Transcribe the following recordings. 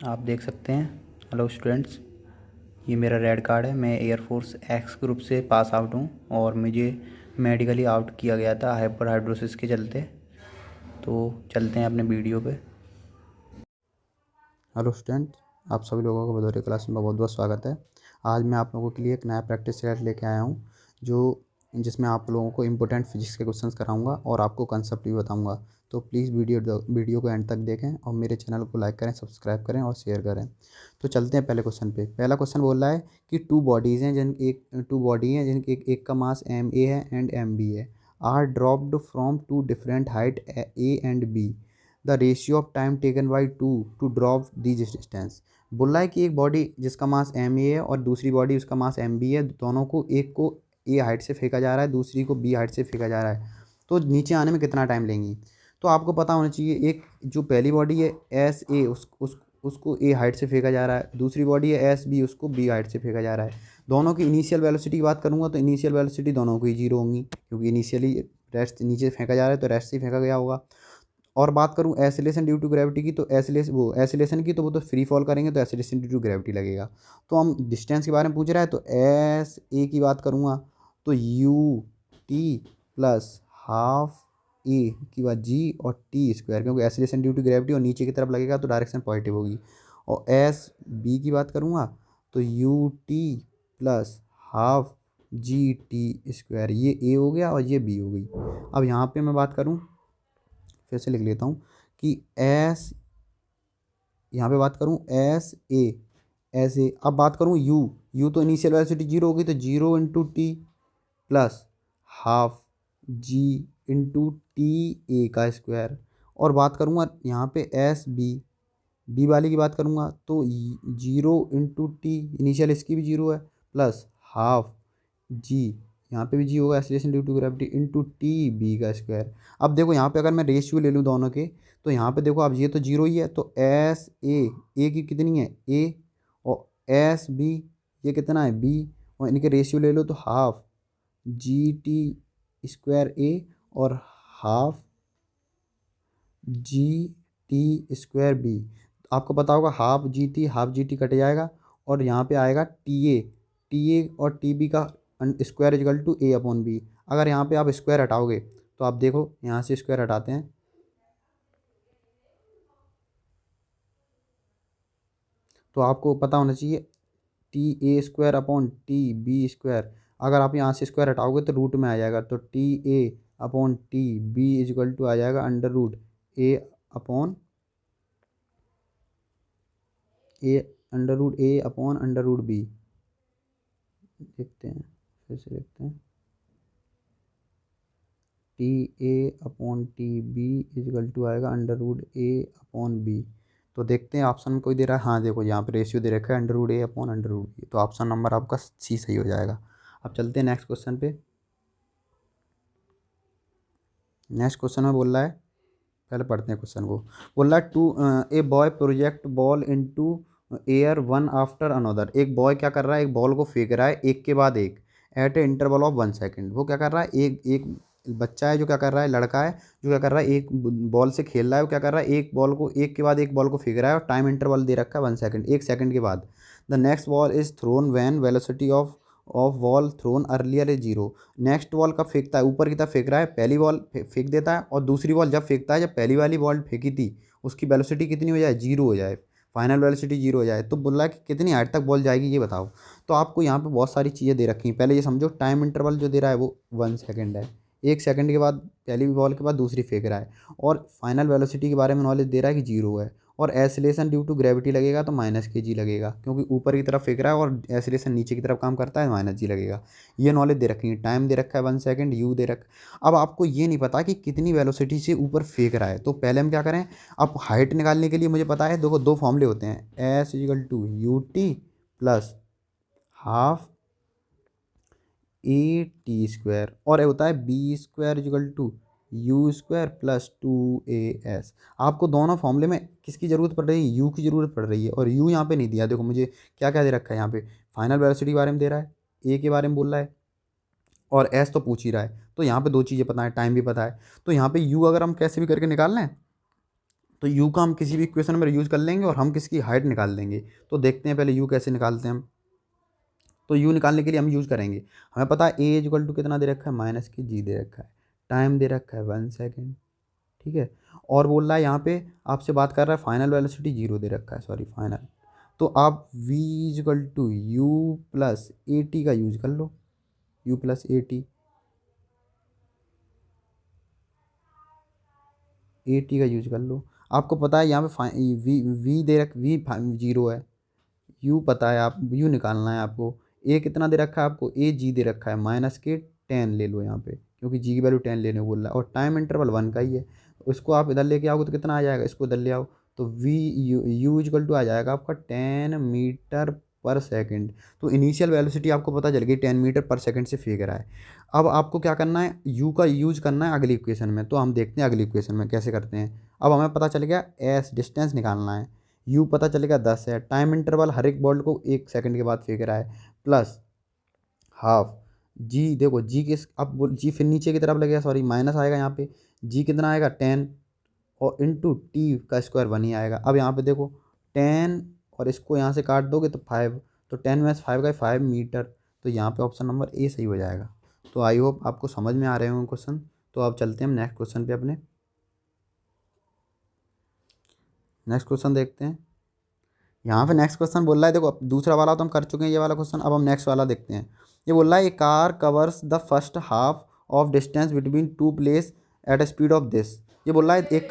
आप देख सकते हैं। हेलो स्टूडेंट्स, ये मेरा रेड कार्ड है। मैं एयरफोर्स एक्स ग्रुप से पास आउट हूँ और मुझे मेडिकली आउट किया गया था हाइपर हाइड्रोसिस के चलते। तो चलते हैं अपने वीडियो पे। हेलो स्टूडेंट, आप सभी लोगों को बदौरी क्लास में बहुत बहुत स्वागत है। आज मैं आप लोगों के लिए एक नया प्रैक्टिस सेट लेके आया हूँ जिसमें आप लोगों को इम्पोर्टेंट फिजिक्स के क्वेश्चंस कराऊंगा और आपको कंसेप्ट भी बताऊंगा। तो प्लीज़ वीडियो को एंड तक देखें और मेरे चैनल को लाइक करें, सब्सक्राइब करें और शेयर करें। तो चलते हैं पहले क्वेश्चन पे। पहला क्वेश्चन बोल रहा है कि टू बॉडी हैं जिनके एक का मास MA है एंड MB है, are dropped from two different height A and B। The ratio of time taken by to drop these distance. बोल रहा है कि एक बॉडी जिसका मास MA है और दूसरी बॉडी उसका मास MB है, दोनों को एक को A हाइट से फेंका जा रहा है, दूसरी को B हाइट से फेंका जा रहा है, तो नीचे आने में कितना टाइम लेंगी। तो आपको पता होना चाहिए, एक जो पहली बॉडी है SA उसको A हाइट से फेंका जा रहा है, दूसरी बॉडी है SB उसको B हाइट से फेंका जा रहा है। दोनों की इनिशियल वेलोसिटी की बात करूँगा तो इनिशियल वेलोसिटी दोनों की जीरो होंगी, क्योंकि इनिशियली रेस्ट नीचे फेंका जा रहा है तो रेस्ट से फेंका गया होगा। और बात करूँ एसिलेशन ड्यू टू ग्रेविटी की, तो एसिलेशन की तो वो तो फ्री फॉल करेंगे तो एसिलेशन ड्यू टू ग्रेविटी लगेगा। तो हम डिस्टेंस के बारे में पूछ रहा है तो SA की बात करूँगा तो UT प्लस हाफ A की बात G और T², क्योंकि एसिलेशन ड्यू टू ग्रेविटी और नीचे की तरफ लगेगा तो डायरेक्शन पॉजिटिव होगी। और SB की बात करूँगा तो UT प्लस हाफ GT², ये A हो गया और ये B हो गई। अब यहाँ पे मैं बात करूँ, फिर से लिख लेता हूँ कि यहाँ पे बात करूँ एस ए। अब बात करूँ यू तो इनिशियल वेलोसिटी जीरो होगी तो 0 × T plus half G × TA²। और बात करूँगा यहाँ पे बी वाली की बात करूँगा तो 0 × T, इनिशियल इसकी भी जीरो है, प्लस हाफ G, यहाँ पे भी जी होगा acylation due to gravity, × TB²। अब देखो यहाँ पे अगर मैं रेशियो ले लूँ दोनों के, तो यहाँ पे देखो अब ये तो जीरो ही है तो ए की कितनी है A, और SB ये कितना है B, और इनके रेशियो ले लो तो हाफ GT² और हाफ GT²B। आपको पता होगा हाफ GT कट जाएगा और यहाँ पे आएगा TA और TB का स्क्वायर इजकल टू A/B। अगर यहाँ पे आप स्क्वायर हटाओगे तो आप देखो, यहाँ से स्क्वायर हटाते हैं तो आपको पता होना चाहिए TA²/TB²। अगर आप यहाँ से स्क्वायर हटाओगे तो रूट में आ जाएगा, तो TA/TB इजकल टू आ जाएगा √A/√B। देखते हैं, फिर से देखते हैं, TA/TB इजकल टू आएगा √A/B। तो देखते हैं ऑप्शन में कोई दे रहा है। हाँ देखो, यहाँ पे रेशियो दे रखा है √A/√B, तो ऑप्शन नंबर आपका C सही हो जाएगा। अब चलते हैं नेक्स्ट क्वेश्चन पे। नेक्स्ट क्वेश्चन में बोल रहा है, पहले पढ़ते हैं क्वेश्चन को। बोल रहा है a boy project ball into air one after another. एक बॉय क्या कर रहा है, एक बॉल को फेंक रहा है एक के बाद एक, at a interval of 1 second. वो क्या कर रहा है, एक एक बच्चा है जो क्या कर रहा है, लड़का है जो क्या कर रहा है, एक बॉल से खेल रहा है। वो क्या कर रहा है, एक बॉल को एक के बाद एक बॉल को फेंक रहा है और टाइम इंटरवल दे रखा है 1 सेकेंड, 1 सेकेंड के बाद। The next ball is thrown when velocity of ball thrown earlier is 0। Next ball कब फेंकता है, ऊपर की तरफ फेंक रहा है, पहली बॉल फेंक देता है और दूसरी बॉल जब फेंकता है, जब पहली वाली बॉल फेंकी थी उसकी वेलोसिटी कितनी हो जाए, 0 हो जाए, फाइनल वेलोसिटी 0 हो जाए। तो बोल रहा है कि कितनी हाइट तक बॉल जाएगी ये बताओ। तो आपको यहाँ पे बहुत सारी चीज़ें दे रखी हैं। पहले ये समझो, टाइम इंटरवल जो दे रहा है वो 1 सेकेंड है, 1 सेकेंड के बाद पहली बॉल के बाद दूसरी फेंक रहा है, और फाइनल वेलोसिटी के बारे में नॉलेज दे रहा है कि 0 है, और एसिलेशन ड्यू टू ग्रेविटी लगेगा तो -kg लगेगा, क्योंकि ऊपर की तरफ फेंक रहा है और एसिलेशन नीचे की तरफ काम करता है, -g लगेगा। ये नॉलेज दे रखी है। टाइम दे रखा है 1 सेकेंड, यू दे रखा। अब आपको ये नहीं पता कि कितनी वेलोसिटी से ऊपर फेंक रहा है, तो पहले हम क्या करें, अब हाइट निकालने के लिए मुझे पता है, देखो दो फॉर्मूले होते हैं, S = UT प्लस ½ AT², और ये होता है B² = U² प्लस 2AS। आपको दोनों फॉर्मूले में किसकी ज़रूरत पड़ रही है, यू की ज़रूरत पड़ रही है, और यू यहाँ पे नहीं दिया। देखो मुझे क्या क्या दे रखा है यहाँ पे, फाइनल वेलोसिटी के बारे में दे रहा है, ए के बारे में बोल रहा है, और एस तो पूछ ही रहा है। तो यहाँ पे दो चीज़ें पता है, टाइम भी पता है। तो यहाँ पे यू अगर हम कैसे भी करके निकाल लें तो यू का हम किसी भी इक्वेशन में यूज़ कर लेंगे और हम किसकी हाइट निकाल देंगे। तो देखते हैं पहले यू कैसे निकालते हैं हम। तो यू निकालने के लिए हम यूज़ करेंगे, हमें पता है ए इक्वल टू कितना दे रखा है, माइनस के जी दे रखा है, टाइम दे रखा है 1 सेकेंड, ठीक है। और बोल रहा है यहाँ पे आपसे बात कर रहा है फाइनल वेलोसिटी 0 दे रखा है, सॉरी फाइनल। तो आप v equal to u plus a t का यूज कर लो, u प्लस ए टी का यूज कर लो। आपको पता है यहाँ पे वी दे रख वी 0 है, यू पता है, आप यू निकालना है आपको। ए कितना दे रखा है आपको, ए जी दे रखा है, माइनस के 10 ले लो यहाँ पे, क्योंकि जी की वैल्यू 10 लेने को बोल रहा है, और टाइम इंटरवल 1 का ही है। उसको आप इधर लेके आओगे तो कितना आ जाएगा, इसको इधर ले आओ तो वी यू इक्वल टू आ जाएगा आपका 10 मीटर पर सेकंड। तो इनिशियल वेलोसिटी आपको पता चल गई 10 मीटर पर सेकंड से फेंक रहा है। अब आपको क्या करना है, यू का यूज करना है अगली इक्वेशन में। तो हम देखते हैं अगली इक्वेशन में कैसे करते हैं। अब हमें पता चल गया एस डिस्टेंस निकालना है, यू पता चलेगा 10 है, टाइम इंटरवल हर एक बॉल को 1 सेकंड के बाद फेंक रहा है, प्लस हाफ जी। देखो जी किस, अब जी फिर नीचे की तरफ लगेगा, सॉरी माइनस आएगा यहाँ पे, जी कितना आएगा 10 और इंटू टी का स्क्वायर 1 ही आएगा। अब यहाँ पे देखो 10 और इसको यहाँ से काट दोगे तो 5, तो 10 में 5 का 5 मीटर। तो यहाँ पे ऑप्शन नंबर ए सही हो जाएगा। तो आई होप आपको समझ में आ रहे होंगे क्वेश्चन। तो अब चलते हैं हम नेक्स्ट क्वेश्चन पे अपने। नेक्स्ट क्वेश्चन देखते हैं। यहाँ पे नेक्स्ट क्वेश्चन बोल रहा है, देखो अब दूसरा वाला तो हम कर चुके हैं ये वाला क्वेश्चन, अब हम नेक्स्ट वाला देखते हैं। ये बोल रहा है a car covers the first half of distance between two place at a speed of this. ये बोल रहा है एक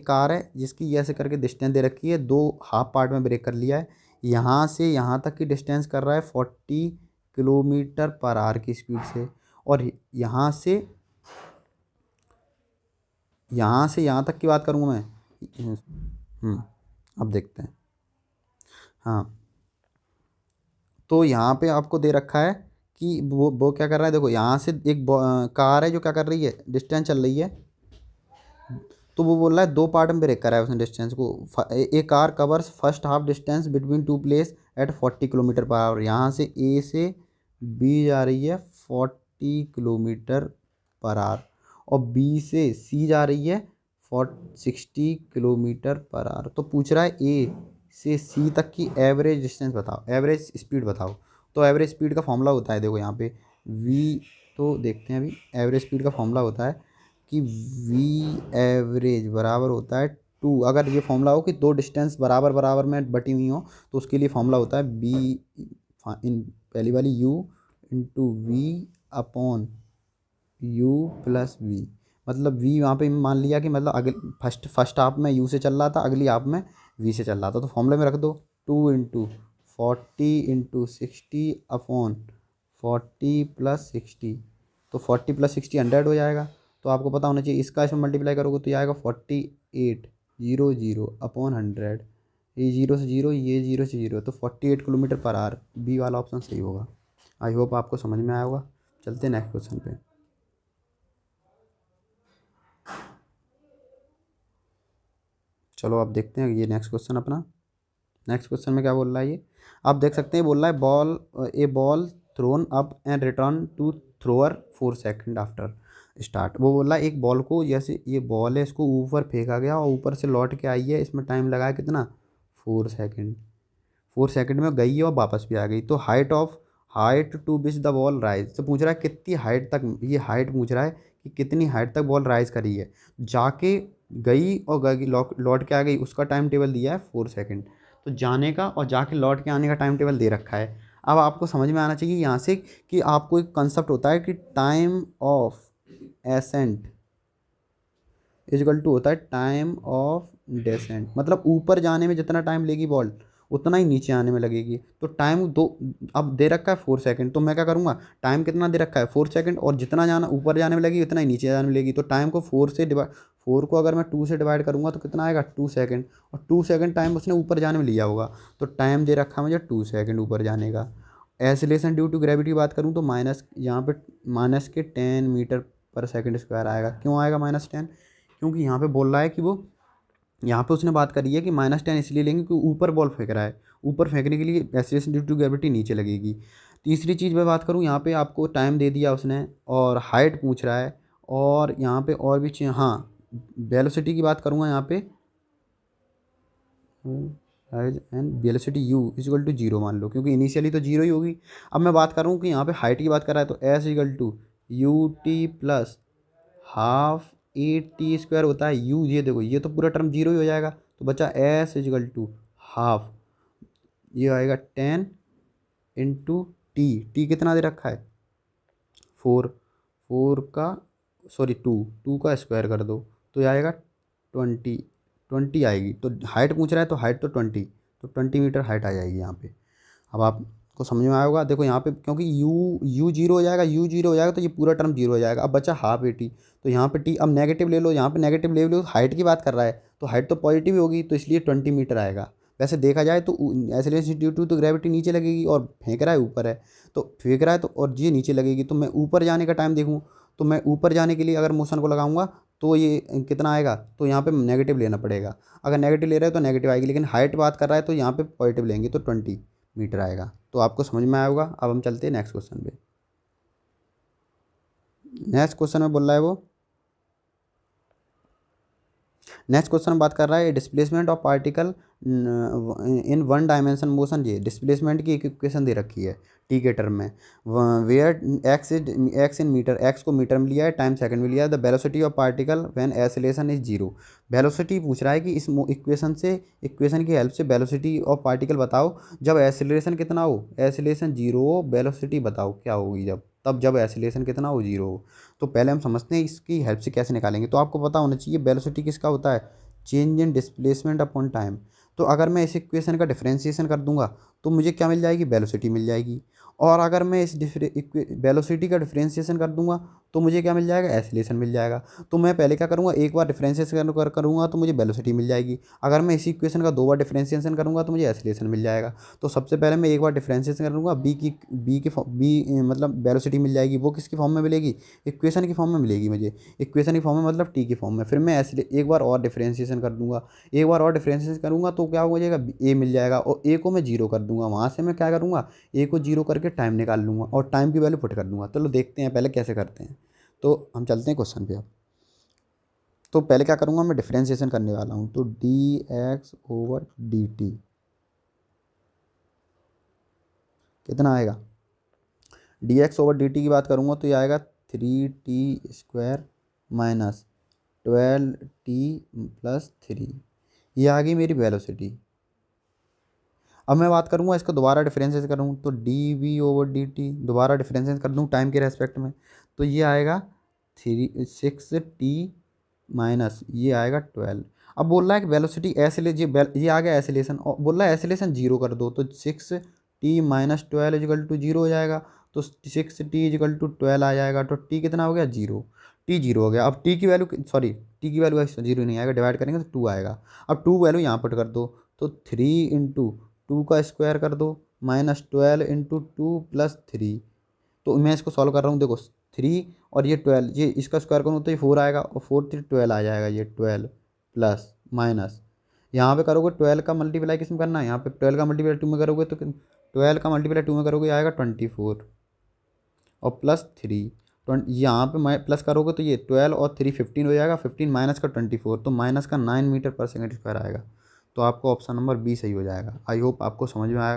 कार है जिसकी ये ऐसे करके डिस्टेंस दे रखी है, दो हाफ पार्ट में ब्रेक कर लिया है, यहाँ से यहाँ तक की डिस्टेंस कर रहा है 40 किलोमीटर पर आवर की स्पीड से, और यहाँ से यहाँ तक की बात करूँगा मैं। अब देखते हैं। हाँ, तो यहाँ पे आपको दे रखा है कि वो क्या कर रहा है, देखो यहाँ से एक कार है जो क्या कर रही है, डिस्टेंस चल रही है। तो वो बोल रहा है दो पार्ट में ब्रेक करा है उसने डिस्टेंस को। A car covers first half distance between two place at 40 kilometre per hour. यहाँ से ए से बी जा रही है 40 किलोमीटर पर आवर, और बी से सी जा रही है 60 किलोमीटर पर आवर। तो पूछ रहा है ए से सी तक की एवरेज डिस्टेंस बताओ, एवरेज स्पीड बताओ। तो एवरेज स्पीड का फॉर्मूला होता है, देखो यहाँ पे वी, तो देखते हैं अभी। एवरेज स्पीड का फॉर्मूला होता है कि वी एवरेज बराबर होता है 2, अगर ये फॉर्मूला हो कि दो डिस्टेंस बराबर बराबर में बटी हुई हो तो उसके लिए फॉर्मूला होता है बी इन पहली वाली u into v upon u plus v. मतलब वी वहाँ पे मान लिया कि मतलब अगले फर्स्ट हाफ में यू से चल रहा था, अगली हाफ में वी से चल रहा था, तो फॉर्मूले में रख दो 2 इंटू 40 इंटू 60 अपॉन 40 प्लस 60। तो 40 प्लस 60 100 हो जाएगा। तो आपको पता होना चाहिए, इसका इसमें मल्टीप्लाई करोगे तो ये आएगा 4800 अपॉन 100। ये 0 से 0, ये 0 से 0, तो 48 किलोमीटर पर आवर, बी वाला ऑप्शन सही होगा। आई होप आपको समझ में आया होगा। चलते हैं नेक्स्ट क्वेश्चन पे। चलो अब देखते हैं ये नेक्स्ट क्वेश्चन अपना। नेक्स्ट क्वेश्चन में क्या बोल रहा है ये, आप देख सकते हैं। बोल रहा है a ball thrown up and return to thrower 4 second after start. वो बोल रहा है एक बॉल को, जैसे ये बॉल है इसको ऊपर फेंका गया और ऊपर से लौट के आई है, इसमें टाइम लगा है कितना, 4 सेकंड। 4 सेकंड में गई है और वापस भी आ गई। तो height to which the ball rise, तो पूछ रहा है कितनी हाइट तक, ये हाइट पूछ रहा है कि कितनी हाइट तक बॉल राइज करी है, जाके गई और गई लौट के आ गई, उसका टाइम टेबल दिया है 4 सेकंड। तो जाने का और जाके लौट के आने का टाइम टेबल दे रखा है। अब आपको समझ में आना चाहिए यहाँ से कि आपको एक कंसेप्ट होता है कि time of ascent equal to होता है टाइम ऑफ डेसेंट। मतलब ऊपर जाने में जितना टाइम लेगी बॉल उतना ही नीचे आने में लगेगी। तो टाइम दो, अब दे रखा है 4 सेकंड, तो मैं क्या करूँगा, टाइम कितना दे रखा है 4 सेकंड, और जितना जाना ऊपर जाने में लगेगी उतना ही नीचे जाने में लगेगी। तो टाइम को 4 को अगर मैं 2 से डिवाइड करूँगा तो कितना आएगा 2 सेकंड, और 2 सेकंड टाइम उसने ऊपर जाने में लिया होगा। तो टाइम दे रखा है मुझे 2 सेकंड ऊपर जाने का। एक्सीलरेशन ड्यू टू ग्रेविटी बात करूँ तो माइनस, यहाँ पे माइनस के 10 मीटर पर सेकंड स्क्वायर आएगा। क्यों आएगा -10, क्योंकि यहाँ पे बोल रहा है कि वो, यहाँ पे उसने बात करी है कि -10 इसलिए लेंगे क्योंकि ऊपर बॉल फेंक रहा है, ऊपर फेंकने के लिए एक्सीलरेशन ड्यू टू ग्रेविटी नीचे लगेगी। तीसरी चीज़ मैं बात करूँ, यहाँ पे आपको टाइम दे दिया उसने और हाइट पूछ रहा है, और यहाँ पे और भी चीज़, हाँ वेलोसिटी की बात करूँगा यहाँ पे, साइज and velocity u equal to zero मान लो, क्योंकि इनिशियली तो जीरो ही होगी। अब मैं बात कर रहा हूँ कि यहाँ पे हाइट की बात कर रहा है, तो s equal to u t plus half a t square होता है u। ये देखो ये तो पूरा टर्म जीरो ही हो जाएगा, तो बचा s इक्वल टू हाफ, ये आएगा 10 इंटू टी कितना दे रखा है 4, 4 का सॉरी 2 का स्क्वायर कर दो तो ये आएगा 20 आएगी। तो हाइट पूछ रहा है तो हाइट तो 20 मीटर हाइट आ जाएगी यहाँ पे। अब आपको समझ में आया होगा। देखो यहाँ पे क्योंकि यू जीरो हो जाएगा, यू जीरो हो जाएगा तो ये पूरा टर्म जीरो हो जाएगा। अब बचा हाफ ए टी, तो यहाँ पे टी अब नेगेटिव ले लो, यहाँ पे नेगेटिव ले लो, हाइट की बात कर रहा है तो हाइट तो पॉजिटिव होगी, तो इसलिए 20 मीटर आएगा। वैसे देखा जाए तो एक्सीलरेशन ड्यू टू तो ग्रेविटी नीचे लगेगी और फेंक रहा है ऊपर है, तो फेंक रहा है तो और ये नीचे लगेगी, तो मैं ऊपर जाने का टाइम देखूँ तो मैं ऊपर जाने के लिए अगर मोशन को लगाऊंगा तो ये कितना आएगा, तो यहाँ पे नेगेटिव लेना पड़ेगा। अगर नेगेटिव ले रहे हो तो नेगेटिव आएगी, लेकिन हाइट बात कर रहा है तो यहाँ पे पॉजिटिव लेंगे तो 20 मीटर आएगा। तो आपको समझ में आया होगा। अब हम चलते हैं नेक्स्ट क्वेश्चन पे। नेक्स्ट क्वेश्चन में बोल रहा है वो, नेक्स्ट क्वेश्चन बात कर रहा है displacement of particle in one dimension motion. ये डिस्प्लेसमेंट की एक इक्वेशन दे रखी है टी के टर्म में, where x in metre, x को मीटर में लिया है, टाइम सेकंड में लिया है, the velocity of particle when acceleration is zero. Velocity पूछ रहा है कि इस इक्वेशन की हेल्प से वेलोसिटी ऑफ पार्टिकल बताओ जब एक्सेलरेशन कितना हो, एक्सेलरेशन जीरो हो, वेलोसिटी बताओ क्या होगी जब एक्सेलरेशन कितना हो, जीरो हो। तो पहले हम समझते हैं इसकी हेल्प से कैसे निकालेंगे। तो आपको पता होना चाहिए वेलोसिटी किसका होता है, change in displacement upon time. तो अगर मैं इस इक्वेशन का डिफरेंशिएशन कर दूंगा तो मुझे क्या मिल जाएगी, वेलोसिटी मिल जाएगी। और अगर मैं इस वेलोसिटी का डिफरेंशिएशन कर दूंगा तो मुझे क्या मिल जाएगा, एक्सेलरेशन मिल जाएगा। तो मैं पहले क्या करूँगा, एक बार डिफरेंशिएशन करूँगा तो मुझे वेलोसिटी मिल जाएगी। अगर मैं इसी इक्वेशन का दो बार डिफरेंशिएशन करूँगा तो मुझे एक्सेलरेशन मिल जाएगा। तो सबसे पहले मैं एक बार डिफरेंशिएशन करूँगा, बी मतलब वेलोसिटी मिल जाएगी, वो किसकी फॉर्म में मिलेगी, इक्वेशन की फॉर्म में मिलेगी मुझे, इक्वेशन की फॉर्म में मतलब टी की फॉर्म में। फिर मैं एक बार और डिफरेंशिएशन कर दूंगा, एक बार और डिफरेंशिएशन करूँगा तो क्या हो जाएगा, ए मिल जाएगा। और ए को मैं जीरो कर दूंगा, वहाँ से मैं क्या करूँगा, ए को जीरो करके टाइम निकाल लूँगा और टाइम की वैल्यू पुट कर दूंगा। चलो देखते हैं पहले कैसे करते हैं। तो हम चलते हैं क्वेश्चन पे अब। तो पहले क्या करूँगा, मैं डिफरेंशिएशन करने वाला हूँ, तो D x over d T कितना आएगा, D x over d T की बात करूँगा तो ये आएगा 3t² माइनस 12t प्लस 3। ये आ गई मेरी वेलोसिटी। अब मैं बात करूँगा इसको दोबारा डिफरेंशिएट करूँ तो d v over d t दोबारा डिफरेंशिएट कर दूँ टाइम के रेस्पेक्ट में, तो ये आएगा 6t माइनस ये आएगा 12। अब बोल रहा है कि वेलोसिटी ये आ गया एसिलेशन, और बोल रहा है एसिलेशन जीरो कर दो, तो 6t minus 12 is equal to zero हो जाएगा। तो 6t इजिकल टू 12 आ जाएगा, तो t कितना हो गया, जीरो, टी जीरो हो गया। अब टी की वैल्यू जीरो नहीं आएगा, डिवाइड करेंगे तो 2 आएगा। अब 2 वैल्यू यहाँ पुट कर दो, तो 3 इंटू 2 का स्क्वायर कर दो माइनस 12 इंटू 2 प्लस 3। तो मैं इसको सॉल्व कर रहा हूँ, देखो 3 और ये 12, ये इसका स्क्वायर करूँ तो ये 4 आएगा और 4 3 12 आ जाएगा, ये 12 प्लस माइनस यहाँ पे करोगे 12 का मल्टीप्लाई किस में करना है, यहाँ पे 12 का मल्टीप्लाई 2 में करोगे तो 12 का मल्टीप्लाई 2 में करोगे आएगा 24 और प्लस 3 यहाँ पे प्लस करोगे तो ये 12 और 3 15 हो जाएगा, 15 माइनस का 24 तो माइनस का 9 मीटर पर सेकंड स्क्वायर आएगा। तो आपको ऑप्शन नंबर बी सही हो जाएगा। आई होप आपको समझ में आएगा।